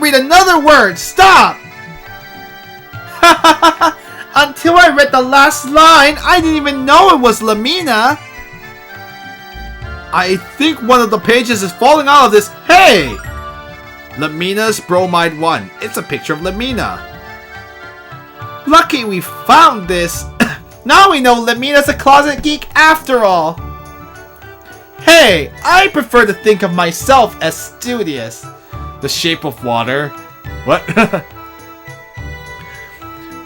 read another word! Stop! Until I read the last line, I didn't even know it was Lamina. I think one of the pages is falling out of this. Hey! Lamina's Bromide 1. It's a picture of Lamina. Lucky we found this. Now we know Lamina's a closet geek after all. Hey, I prefer to think of myself as studious. The Shape of Water. What?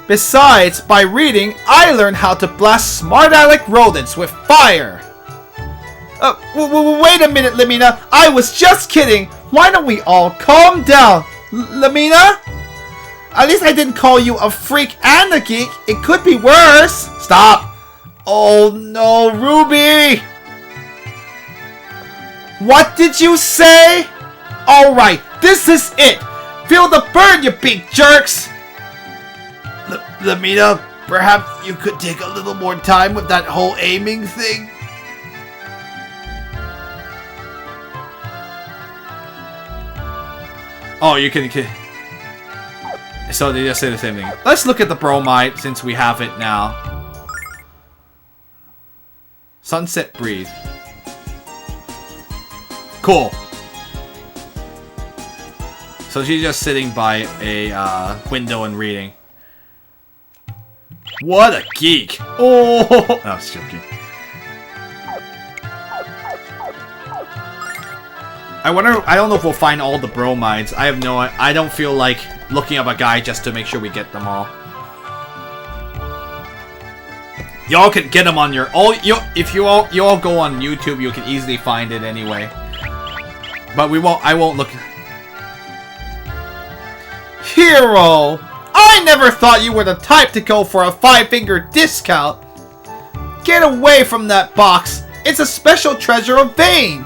Besides, by reading, I learned how to blast smart-aleck rodents with fire. Wait a minute, Lamina. I was just kidding. Why don't we all calm down? Lamina? At least I didn't call you a freak and a geek. It could be worse. Stop. Oh no, Ruby. What did you say? Alright, this is it. Feel the burn, you big jerks. Lamina, perhaps you could take a little more time with that whole aiming thing? Oh, you can... So they just say the same thing. Let's look at the bromide since we have it now. Sunset Breeze. Cool. So she's just sitting by a window and reading. What a geek! Oh, I was joking. I don't know if we'll find all the bromides. I don't feel like looking up a guide just to make sure we get them all. Y'all can get them on your if you all go on YouTube, you can easily find it anyway. But I won't look. Hero! I never thought you were the type to go for a 5-finger discount. Get away from that box. It's a special treasure of Vane.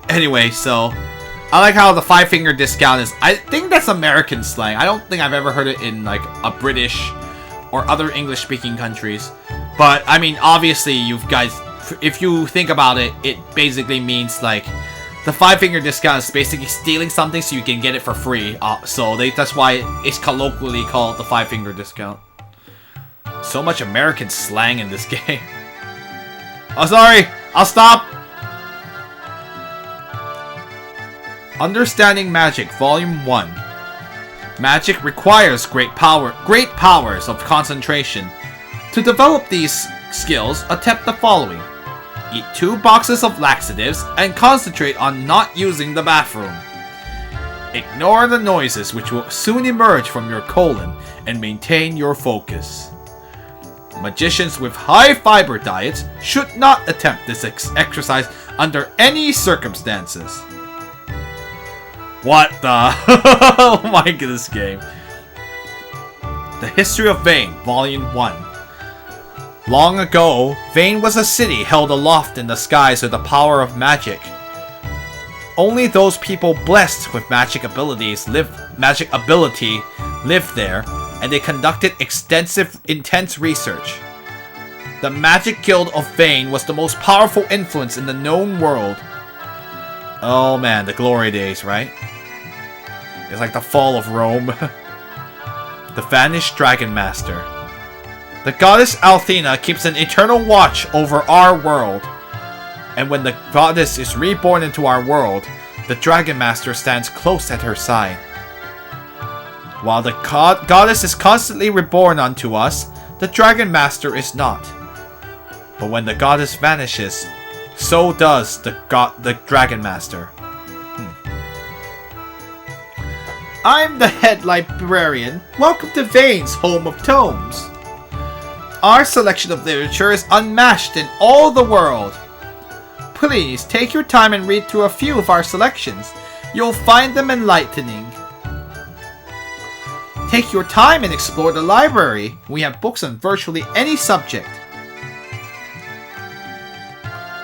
Anyway, so I like how the 5-finger discount is. I think that's American slang. I don't think I've ever heard it in like a British or other English-speaking countries. But I mean, obviously, you guys, if you think about it, it basically means like the 5-finger discount is basically stealing something so you can get it for free. That's why it's colloquially called the 5-finger discount. So much American slang in this game. Oh, sorry. I'll stop. Understanding Magic, Volume 1. Magic requires great powers of concentration. To develop these skills, attempt the following. Eat 2 boxes of laxatives and concentrate on not using the bathroom. Ignore the noises which will soon emerge from your colon and maintain your focus. Magicians with high fiber diets should not attempt this exercise under any circumstances. What the? Oh my goodness, game. The History of Vane, Volume 1. Long ago, Vane was a city held aloft in the skies with the power of magic. Only those people blessed with magic ability lived there, and they conducted intense research. The Magic Guild of Vane was the most powerful influence in the known world. Oh man, the glory days, right? It's like the fall of Rome. The Vanished Dragon Master. The goddess Althena keeps an eternal watch over our world. And when the goddess is reborn into our world, the Dragon Master stands close at her side. While the goddess is constantly reborn unto us, the Dragon Master is not. But when the goddess vanishes, so does the Dragon Master. I'm the head librarian. Welcome to Vane's Home of Tomes. Our selection of literature is unmatched in all the world. Please take your time and read through a few of our selections. You'll find them enlightening. Take your time and explore the library. We have books on virtually any subject.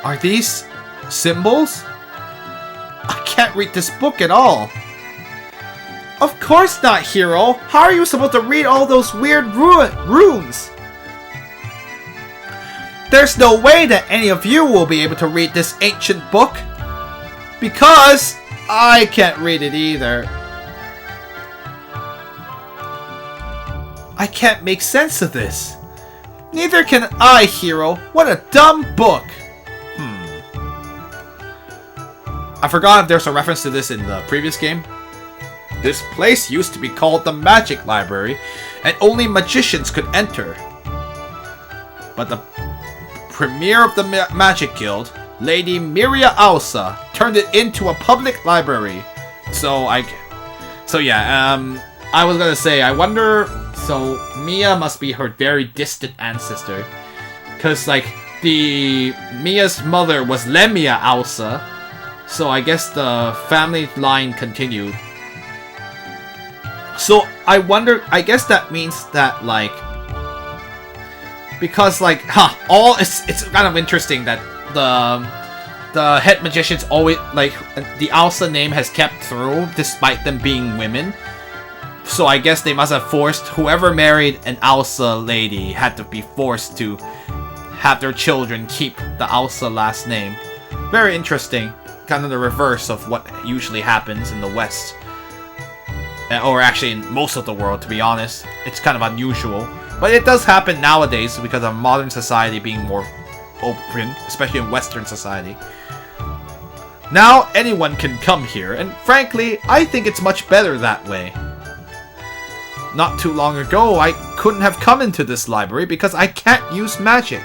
Are these symbols? I can't read this book at all. Of course not, Hero. How are you supposed to read all those weird runes? There's no way that any of you will be able to read this ancient book. Because I can't read it either. I can't make sense of this. Neither can I, hero. What a dumb book. I forgot if there's a reference to this in the previous game. This place used to be called the Magic Library, and only magicians could enter. But the premier of the Magic Guild, Lady Miria Ausa, turned it into a public library. I was gonna say, I wonder, so Mia must be her very distant ancestor. Cause like, Mia's mother was Lemia Ausa, so I guess the family line continued. So I wonder, I guess that means that like, because like, it's kind of interesting that the head magicians always, like, the Ausa name has kept through despite them being women. So I guess they must have forced, whoever married an Ausa lady had to be forced to have their children keep the Ausa last name. Very interesting. Kind of the reverse of what usually happens in the West. Or actually in most of the world, to be honest. It's kind of unusual. But it does happen nowadays because of modern society being more open, especially in Western society. Now anyone can come here, and frankly, I think it's much better that way. Not too long ago, I couldn't have come into this library because I can't use magic.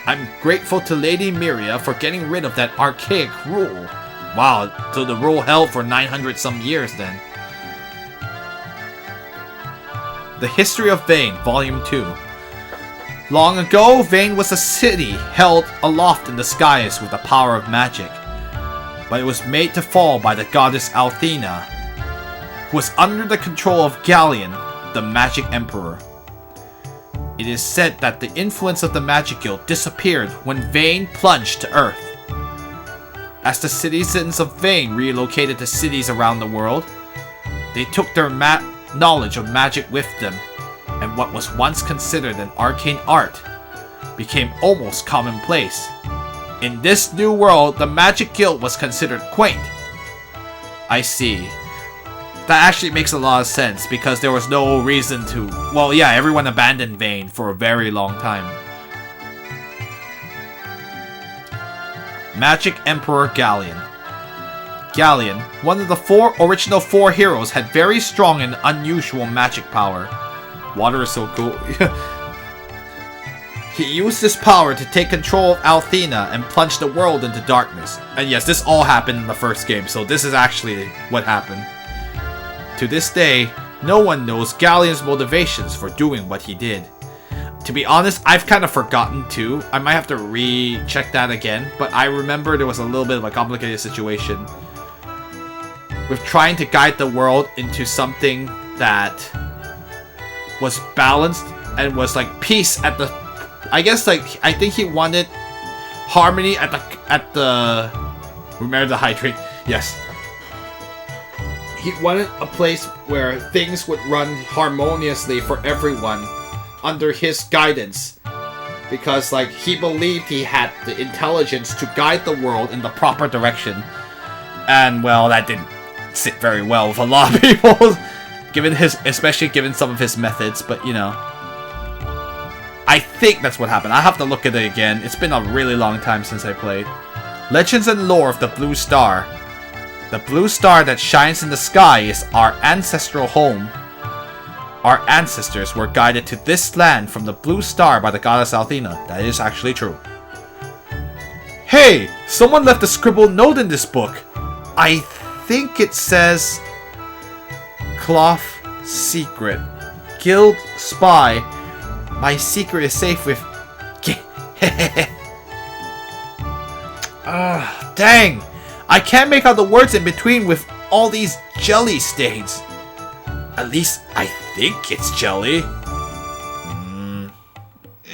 I'm grateful to Lady Miria for getting rid of that archaic rule. Wow, so the rule held for 900 some years then. The History of Vane, Volume 2. Long ago, Vane was a city held aloft in the skies with the power of magic. But it was made to fall by the goddess Althena, who was under the control of Galleon, the Magic Emperor. It is said that the influence of the Magic Guild disappeared when Vane plunged to Earth. As the citizens of Vane relocated to cities around the world, they took their knowledge of magic with them, and what was once considered an arcane art became almost commonplace. In this new world, the Magic Guild was considered quaint. I see. That actually makes a lot of sense, because there was no reason to... Well, yeah, everyone abandoned Vane for a very long time. Magic Emperor Galleon. Galleon, one of the original four heroes, had very strong and unusual magic power. Water is so cool. He used this power to take control of Althena and plunge the world into darkness. And yes, this all happened in the first game, so this is actually what happened. To this day, no one knows Galleon's motivations for doing what he did. To be honest, I've kind of forgotten too. I might have to recheck that again, but I remember there was a little bit of a complicated situation with trying to guide the world into something that was balanced and was like peace at the... I guess like, I think he wanted harmony at the... Remember the hydrate? Yes. He wanted a place where things would run harmoniously for everyone under his guidance. Because like, he believed he had the intelligence to guide the world in the proper direction. And well, that didn't sit very well with a lot of people. Especially given some of his methods, but you know. I think that's what happened. I have to look at it again. It's been a really long time since I played. Legends and lore of the Blue Star. The blue star that shines in the sky is our ancestral home. Our ancestors were guided to this land from the blue star by the goddess Althena. That is actually true. Hey! Someone left a scribbled note in this book. I think it says... Cloth secret. Guild spy. My secret is safe with... Dang! I can't make out the words in between with all these jelly stains. At least I think it's jelly.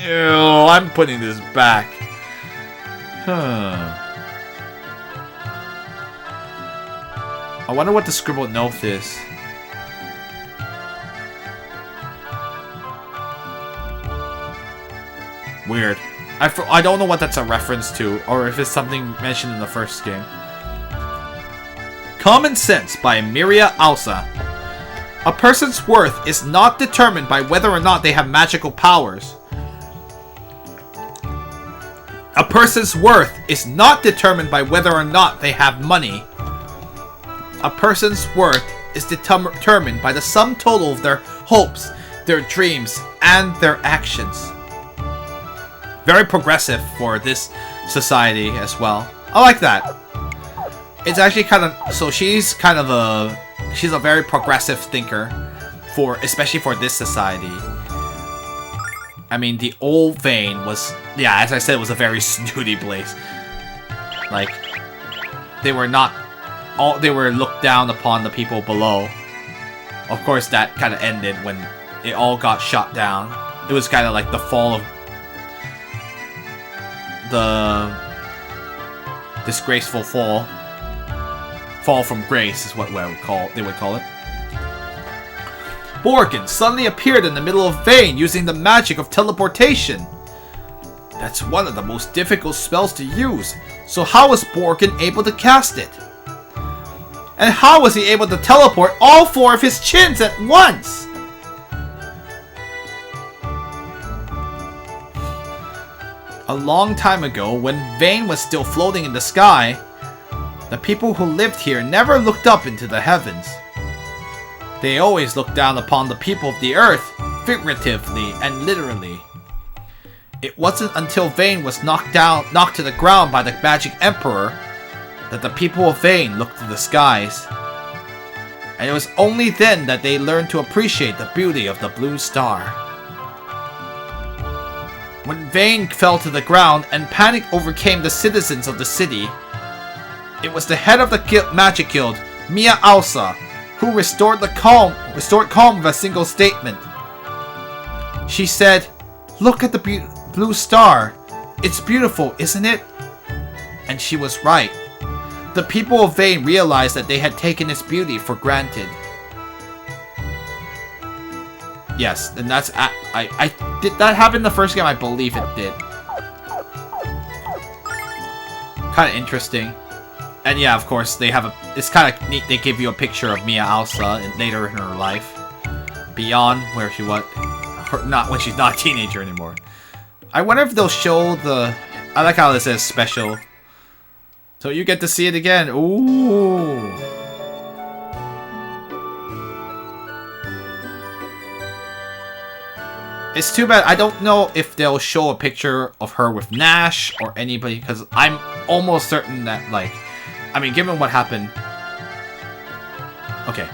Ew, I'm putting this back. I wonder what the scribbled note is. Weird. I don't know what that's a reference to, or if it's something mentioned in the first game. Common Sense by Miria Alsa. A person's worth is not determined by whether or not they have magical powers. A person's worth is not determined by whether or not they have money. A person's worth is determined by the sum total of their hopes, their dreams, and their actions. Very progressive for this society as well. I like that. It's actually kind of... So she's kind of a... She's a very progressive thinker, especially for this society. I mean, the old Vane was... Yeah, as I said, it was a very snooty place. Like, they were not... They were looked down upon the people below. Of course, that kind of ended when it all got shot down. It was kind of like the fall of... The... disgraceful fall. Fall from grace is what they would call it. Borgin suddenly appeared in the middle of Vane using the magic of teleportation. That's one of the most difficult spells to use, so how was Borgin able to cast it? And how was he able to teleport all 4 of his chins at once? A long time ago, when Vane was still floating in the sky, the people who lived here never looked up into the heavens. They always looked down upon the people of the earth, figuratively and literally. It wasn't until Vane was knocked to the ground by the Magic Emperor that the people of Vane looked to the skies. And it was only then that they learned to appreciate the beauty of the blue star. When Vane fell to the ground and panic overcame the citizens of the city, it was the head of the Magic Guild, Mia Alsa, who restored calm with a single statement. She said, "Look at the blue star. It's beautiful, isn't it?" And she was right. The people of Vane realized that they had taken its beauty for granted. Yes, and that's... did that happen the first game? I believe it did. Kind of interesting. And yeah, of course, they have a... It's kind of neat. They give you a picture of Mia Alsa later in her life. Beyond where she was... Not when she's not a teenager anymore. I wonder if they'll show the... I like how this says special. So you get to see it again. Ooh. It's too bad. I don't know if they'll show a picture of her with Nash or anybody, because I'm almost certain that, like... I mean, given what happened... Okay.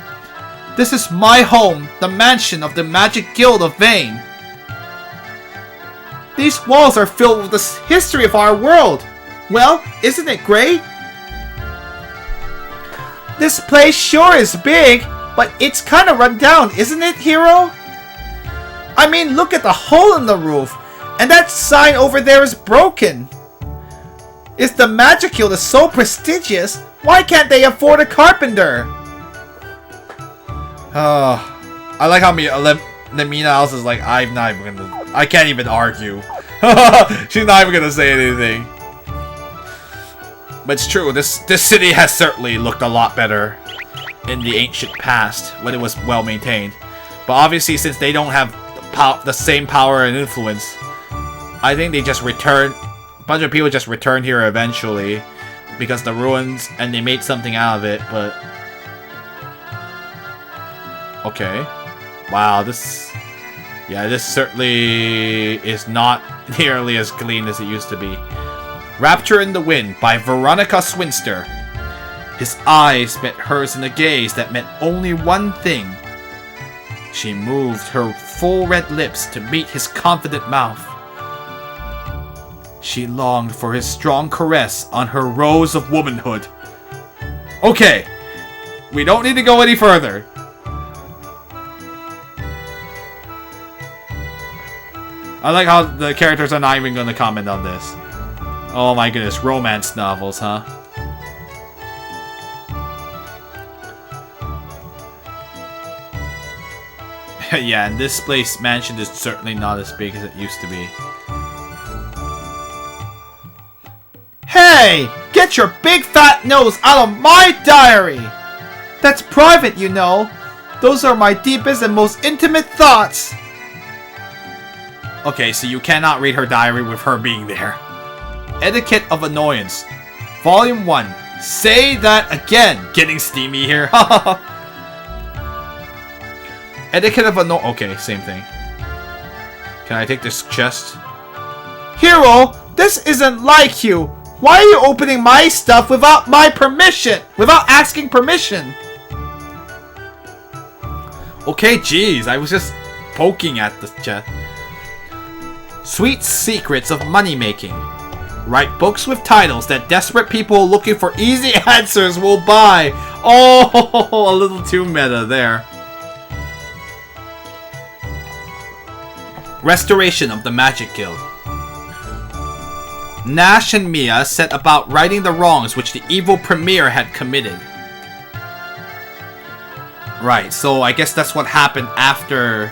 This is my home, the mansion of the Magic Guild of Vane. These walls are filled with the history of our world. Well, isn't it great? This place sure is big, but it's kind of run down, isn't it, Hero? I mean, look at the hole in the roof, and that sign over there is broken. If the Magic Guild is so prestigious, why can't they afford a carpenter? I like how Mina Alice is like, I can't even argue. She's not even gonna say anything. But it's true, this city has certainly looked a lot better in the ancient past, when it was well maintained. But obviously, since they don't have the same power and influence, I think they just return. A bunch of people just returned here eventually because the ruins, and they made something out of it. But okay, wow, this certainly is not nearly as clean as it used to be. Rapture in the Wind by Veronica Swinster. His eyes met hers in a gaze that meant only one thing. She moved her full red lips to meet his confident mouth. She longed for his strong caress on her rose of womanhood. Okay, we don't need to go any further. I like how the characters are not even going to comment on this. Oh my goodness, romance novels, huh? Yeah, and this place mansion is certainly not as big as it used to be. Hey! Get your big fat nose out of my diary! That's private, you know. Those are my deepest and most intimate thoughts. Okay, so you cannot read her diary with her being there. Etiquette of Annoyance. Volume 1. Say that again. Getting steamy here. Etiquette of Annoyance. Okay, same thing. Can I take this chest? Hero, this isn't like you. Why are you opening my stuff without my permission? Without asking permission? Okay, jeez. I was just poking at the chest. Sweet Secrets of Money Making. Write books with titles that desperate people looking for easy answers will buy. Oh, a little too meta there. Restoration of the Magic Guild. Nash and Mia set about righting the wrongs which the evil premier had committed. Right, so I guess that's what happened after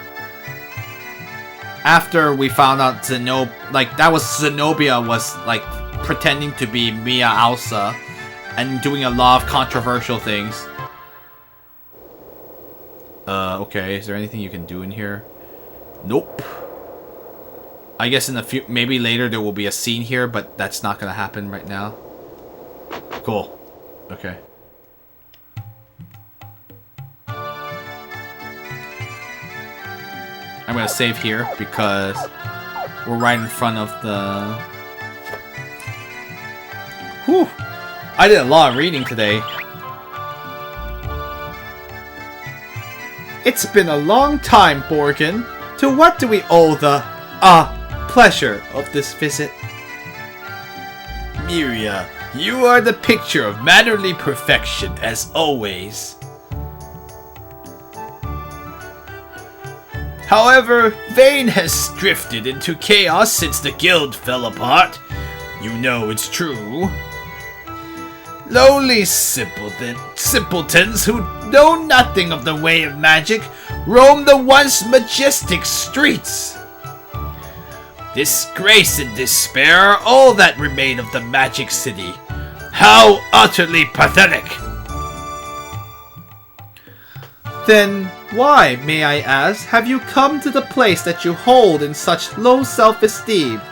we found out that was Zenobia was like pretending to be Mia Alsa and doing a lot of controversial things. Okay, is there anything you can do in here? Nope. I guess in maybe later there will be a scene here, but that's not gonna happen right now. Cool. Okay. I'm gonna save here because we're right in front of the... Whew! I did a lot of reading today. It's been a long time, Borgin. To what do we owe the, pleasure of this visit? Miria, you are the picture of mannerly perfection, as always. However, Vane has drifted into chaos since the guild fell apart. You know it's true. Lowly simpletons who know nothing of the way of magic roam the once majestic streets. Disgrace and despair are all that remain of the Magic City. How utterly pathetic! Then why, may I ask, have you come to the place that you hold in such low self-esteem?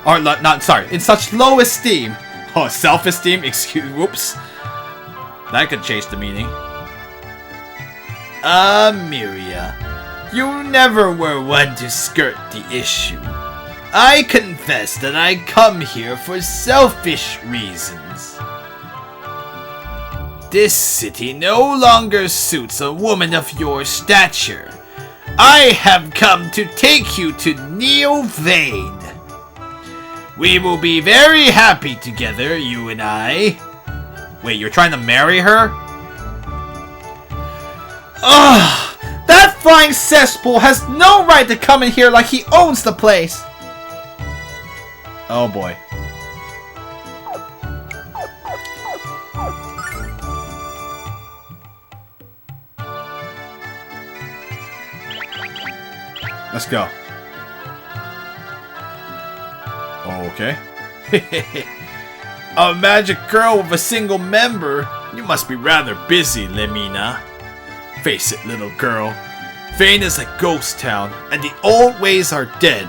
In such low esteem. Oh, self-esteem? Whoops. That could change the meaning. Miria, you never were one to skirt the issue. I confess that I come here for selfish reasons. This city no longer suits a woman of your stature. I have come to take you to Neo Vane. We will be very happy together, you and I. Wait, you're trying to marry her? Ugh! That flying cesspool has no right to come in here like he owns the place! Oh boy. Let's go. Okay. A magic girl with a single member? You must be rather busy, Lemina. Face it, little girl. Vane is a ghost town, and the old ways are dead.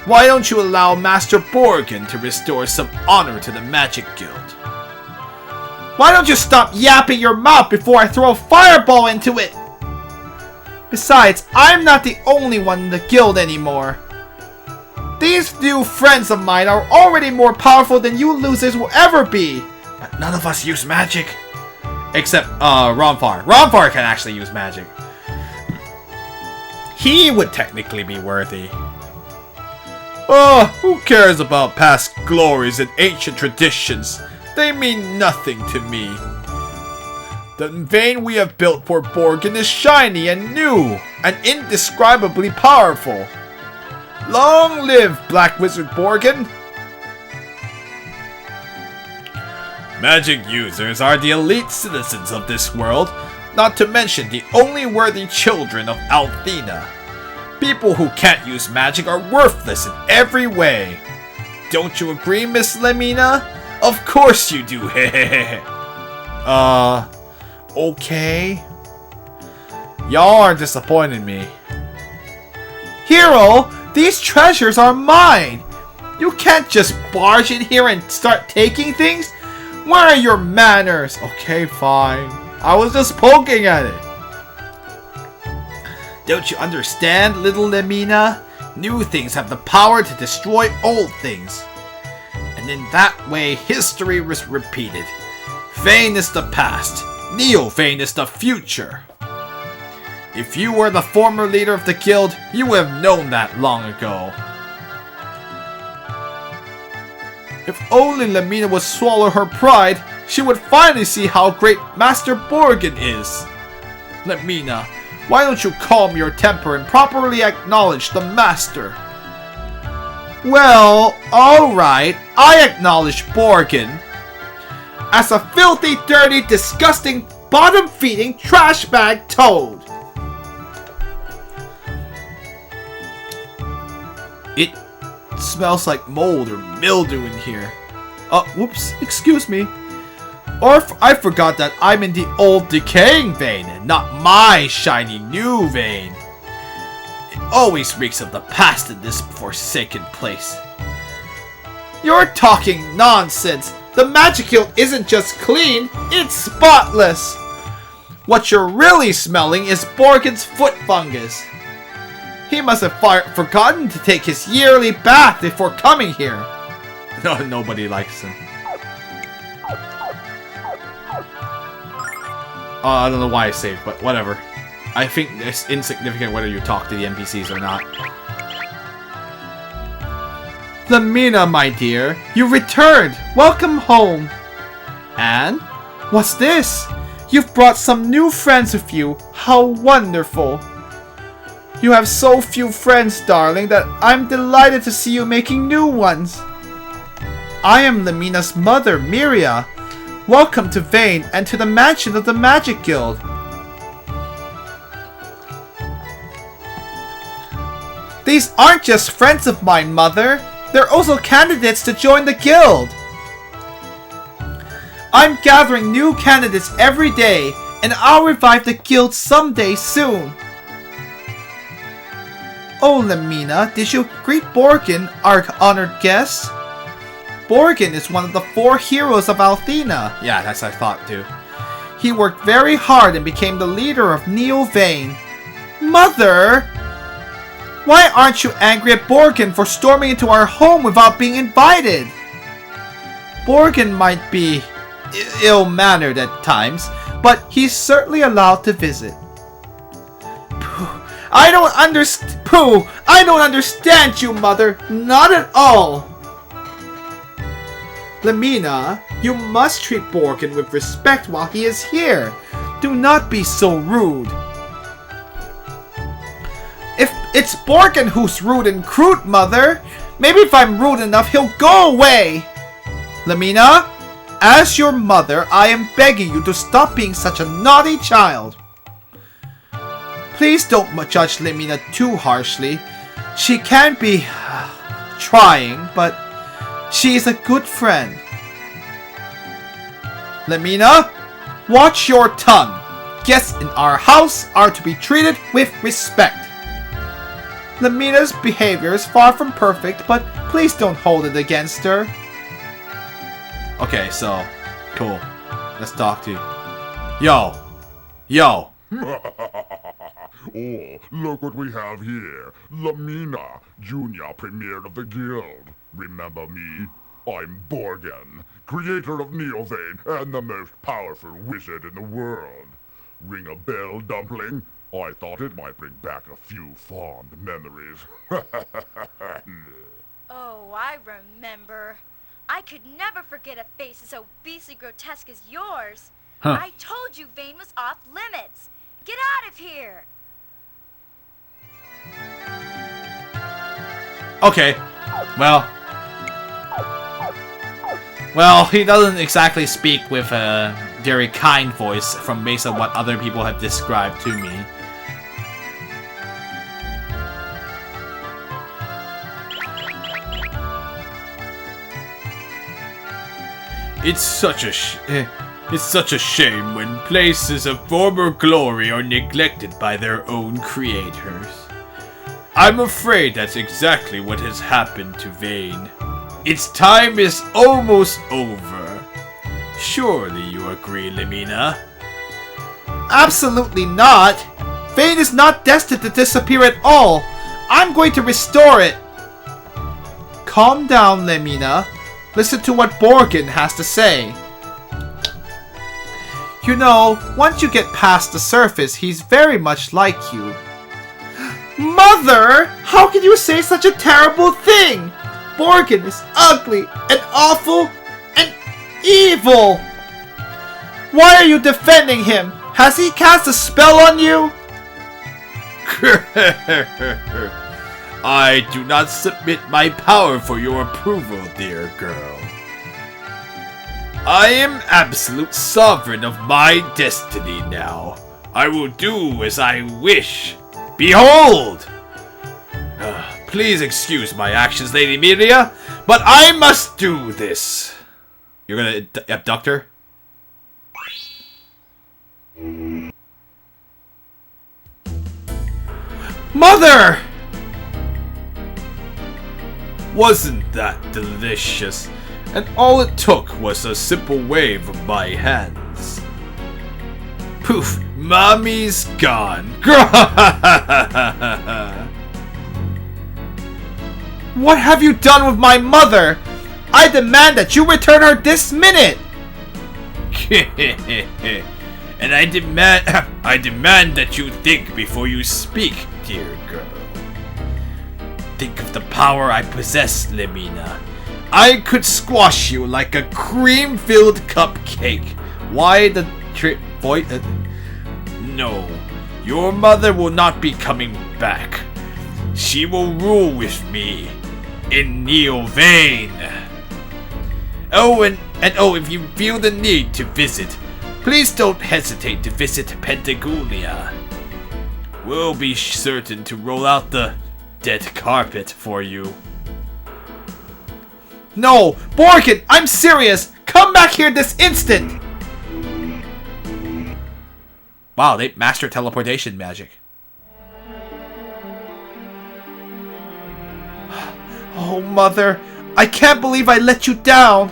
Why don't you allow Master Borgin to restore some honor to the Magic Guild? Why don't you stop yapping your mouth before I throw a fireball into it? Besides, I'm not the only one in the guild anymore. These new friends of mine are already more powerful than you losers will ever be. But none of us use magic. Except, Ronfar. Ronfar can actually use magic. He would technically be worthy. Oh, who cares about past glories and ancient traditions? They mean nothing to me. The vein we have built for Borgin is shiny and new, and indescribably powerful. Long live Black Wizard Borgin! Magic users are the elite citizens of this world, not to mention the only worthy children of Althena. People who can't use magic are worthless in every way. Don't you agree, Miss Lemina? Of course you do, hehehe. okay? Y'all are disappointing me. Hero, these treasures are mine! You can't just barge in here and start taking things? Where are your manners? Okay, fine. I was just poking at it. Don't you understand, little Lemina? New things have the power to destroy old things. And in that way, history was repeated. Vayne is the past. Neo-Vayne is the future. If you were the former leader of the guild, you would have known that long ago. If only Lemina would swallow her pride, she would finally see how great Master Borgin is. Lemina, why don't you calm your temper and properly acknowledge the Master? Well, alright, I acknowledge Borgin. As a filthy, dirty, disgusting, bottom-feeding trash bag toad. It smells like mold or mildew in here. Whoops, excuse me. Or I forgot that I'm in the old decaying Vayne and not my shiny new Vayne. It always reeks of the past in this forsaken place. You're talking nonsense. The magic guild isn't just clean, it's spotless. What you're really smelling is Borgin's foot fungus. He must have forgotten to take his yearly bath before coming here. No, nobody likes him. I don't know why I saved, but whatever. I think it's insignificant whether you talk to the NPCs or not. Lemina, my dear, you returned. Welcome home. And? What's this? You've brought some new friends with you. How wonderful. You have so few friends, darling, that I'm delighted to see you making new ones. I am Lemina's mother, Miria. Welcome to Vayne and to the mansion of the Magic Guild. These aren't just friends of mine, Mother. They're also candidates to join the guild. I'm gathering new candidates every day, and I'll revive the guild someday soon. Oh, Lemina, did you greet Borgin, our honored guest? Borgin is one of the 4 heroes of Althena. Yeah, that's what I thought too. He worked very hard and became the leader of Neo-Vayne. Mother! Why aren't you angry at Borgin for storming into our home without being invited? Borgin might be ill-mannered at times, but he's certainly allowed to visit. I don't understand you, Mother. Not at all. Lemina, you must treat Borgin with respect while he is here. Do not be so rude. If it's Borgin who's rude and crude, Mother, maybe if I'm rude enough, he'll go away. Lemina, as your mother, I am begging you to stop being such a naughty child. Please don't judge Lemina too harshly. She can be trying, but she is a good friend. Lemina, watch your tongue. Guests in our house are to be treated with respect. Lemina's behavior is far from perfect, but please don't hold it against her. Okay, so, cool. Let's talk to you. Yo. Yo. Oh, look what we have here. Lemina, Junior Premier of the Guild. Remember me? I'm Borgin, creator of Neo-Vayne and the most powerful wizard in the world. Ring a bell, Dumpling? I thought it might bring back a few fond memories. Oh, I remember. I could never forget a face as obesely grotesque as yours. Huh. I told you Vayne was off limits. Get out of here. Okay. Well, he doesn't exactly speak with a very kind voice from based on what other people have described to me. It's such a It's such a shame when places of former glory are neglected by their own creators. I'm afraid that's exactly what has happened to Vane. Its time is almost over. Surely you agree, Lamina? Absolutely not! Vane is not destined to disappear at all! I'm going to restore it! Calm down, Lamina. Listen to what Borgin has to say. You know, once you get past the surface, he's very much like you. Mother! How can you say such a terrible thing? Borgin is ugly and awful and evil! Why are you defending him? Has he cast a spell on you? I do not submit my power for your approval, dear girl. I am absolute sovereign of my destiny now. I will do as I wish. Behold! Please excuse my actions, Lady Miria, but I must do this. You're gonna abduct her? Mother! Wasn't that delicious? And all it took was a simple wave of my hands. Poof! Mommy's gone. What have you done with my mother? I demand that you return her this minute! And I demand that you think before you speak, dear girl. Think of the power I possess, Lamina. I could squash you like a cream-filled cupcake. Why the voice? No, your mother will not be coming back. She will rule with me in Neo Vane. Oh, and if you feel the need to visit, please don't hesitate to visit Pentagonia. We'll be certain to roll out the dead carpet for you. No! Borgin, I'm serious! Come back here this instant! Wow, they mastered teleportation magic. Oh, Mother, I can't believe I let you down!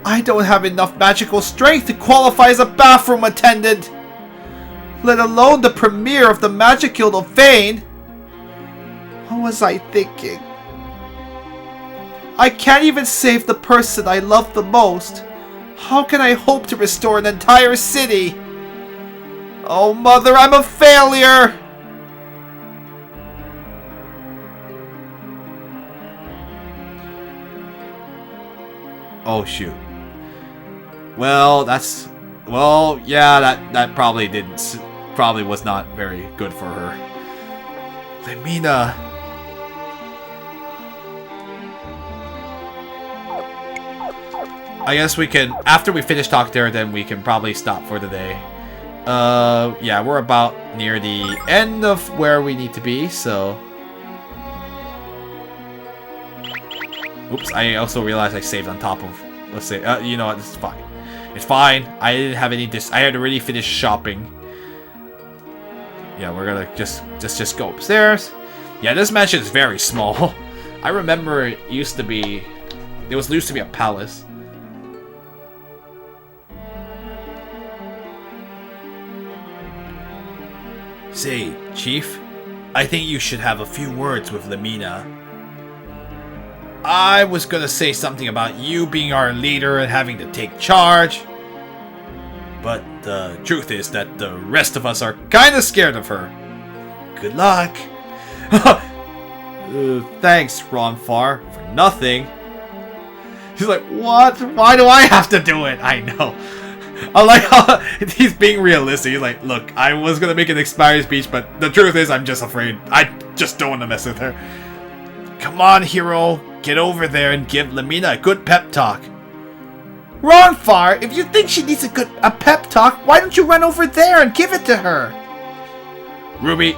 I don't have enough magical strength to qualify as a bathroom attendant! Let alone the premier of the Magic Guild of Vane! What was I thinking? I can't even save the person I love the most. How can I hope to restore an entire city? Oh, Mother, I'm a failure! Oh shoot. Well, yeah, that probably was not very good for her. Lamina. I guess we can, after we finish talking to her, then we can probably stop for the day. Yeah, we're about near the end of where we need to be, so. Oops, I also realized I saved on top of, let's say, you know what, this is fine. It's fine, I didn't have any, I had already finished shopping. Yeah, we're gonna just go upstairs. Yeah, this mansion is very small. I remember it used to be a palace. Say, Chief, I think you should have a few words with Lamina. I was gonna say something about you being our leader and having to take charge. But the truth is that the rest of us are kinda scared of her. Good luck. Thanks, Ronfar, for nothing. He's like, what? Why do I have to do it? I know. I like how he's being realistic. He's like, look, I was gonna make an expired speech, but the truth is I'm just afraid. I just don't want to mess with her. Come on, hero. Get over there and give Lamina a good pep talk. Ronfar, if you think she needs a pep talk, why don't you run over there and give it to her? Ruby,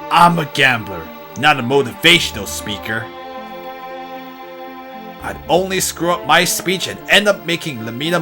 I'm a gambler, not a motivational speaker. I'd only screw up my speech and end up making Lamina